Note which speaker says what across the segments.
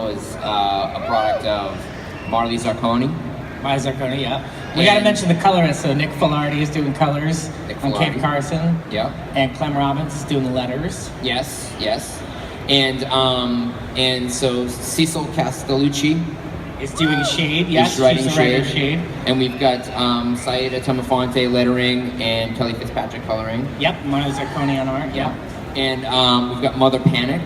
Speaker 1: Channel is a product of Marley Zarconi.
Speaker 2: Marley Zarconi, yeah. We got to mention the colorists. So Nick Filardi is doing colors on Cape Carson.
Speaker 1: Yeah.
Speaker 2: And Clem Robbins is doing the letters.
Speaker 1: Yes. And so Cecil Castellucci
Speaker 2: is doing shade. Yes,
Speaker 1: she's writing
Speaker 2: shade.
Speaker 1: And we've got Saida Tomafonte lettering and Kelly Fitzpatrick coloring.
Speaker 2: Yep, Marley Zarconi on art. Yep.
Speaker 1: And we've got Mother Panic,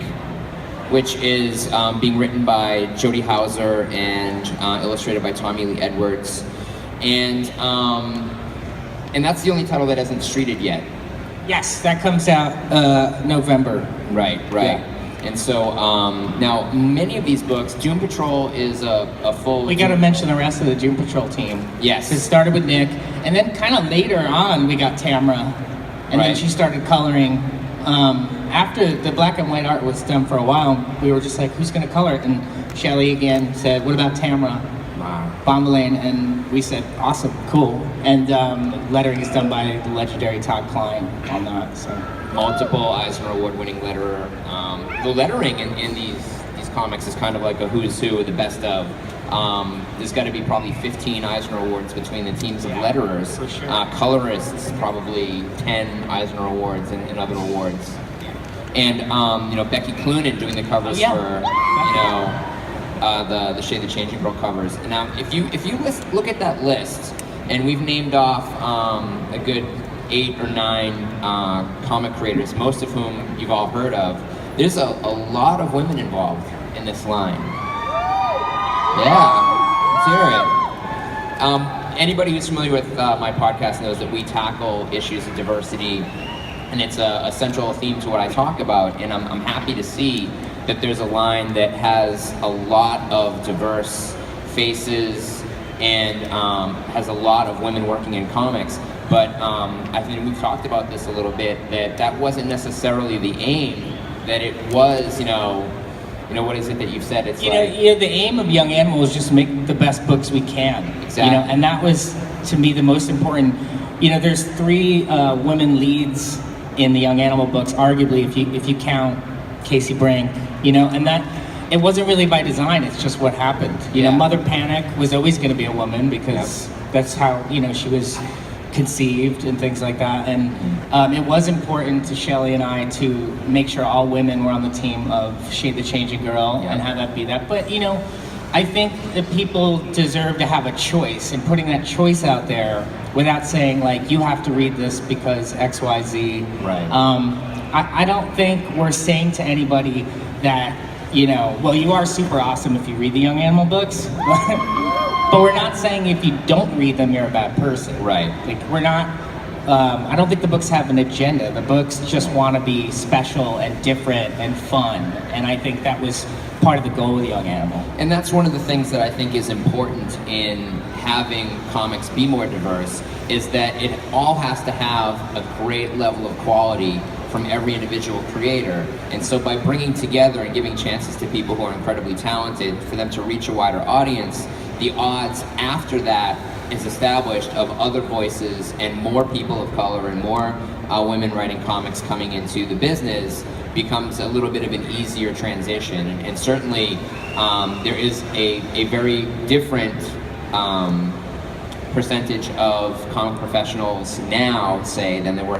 Speaker 1: which is being written by Jody Hauser and illustrated by Tommy Lee Edwards. And that's the only title that hasn't streeted yet.
Speaker 2: Yes, that comes out November.
Speaker 1: Right. Yeah. And so now many of these books, Doom Patrol is a full...
Speaker 2: We got to mention the rest of the Doom Patrol team.
Speaker 1: Yes.
Speaker 2: It started with Nick, and then kind of later on we got Tamra, and then she started coloring. After the black and white art was done for a while, we were just like, who's going to color it? And Shelley again said, what about Tamra? Bombalane, and we said, awesome, cool. And lettering is done by the legendary Todd Klein on that. So
Speaker 1: multiple Eisner Award-winning letterer. The lettering in these comics is kind of like a who's who, the best of. There's got to be probably 15 Eisner Awards between the teams of letterers.
Speaker 2: For sure.
Speaker 1: Colorists, probably 10 Eisner Awards and other awards. And Becky Cloonan doing the covers for the Shade the Changing Girl covers. Now, if you look at that list, and we've named off a good 8 or 9 comic creators, most of whom you've all heard of. There's a lot of women involved in this line. Yeah, let's hear it. Anybody who's familiar with my podcast knows that we tackle issues of diversity, and it's a central theme to what I talk about, and I'm happy to see that there's a line that has a lot of diverse faces and has a lot of women working in comics. But I think we've talked about this a little bit, that wasn't necessarily the aim, that it was, what is it that you've said? It's the
Speaker 2: aim of Young Animal is just to make the best books we can.
Speaker 1: Exactly.
Speaker 2: And that was, to me, the most important. There's 3 women leads in the Young Animal books, arguably, if you count Casey Brink, and that it wasn't really by design. It's just what happened. Mother Panic was always going to be a woman because that's how she was conceived and things like that. And it was important to Shelley and I to make sure all women were on the team of Shade the Changing Girl and have that be that. But I think that people deserve to have a choice, and putting that choice out there without saying like, you have to read this because X, Y, Z.
Speaker 1: Right.
Speaker 2: I don't think we're saying to anybody that, well, you are super awesome if you read the Young Animal books, but we're not saying if you don't read them, you're a bad person.
Speaker 1: Right.
Speaker 2: Like, we're not, I don't think the books have an agenda. The books just want to be special and different and fun, and I think that was part of the goal of the Young Animal.
Speaker 1: And that's one of the things that I think is important in having comics be more diverse, is that it all has to have a great level of quality from every individual creator. And so by bringing together and giving chances to people who are incredibly talented for them to reach a wider audience, the odds after that is established of other voices and more people of color and more women writing comics coming into the business becomes a little bit of an easier transition. And certainly there is a very different percentage of comic professionals now, say, than there were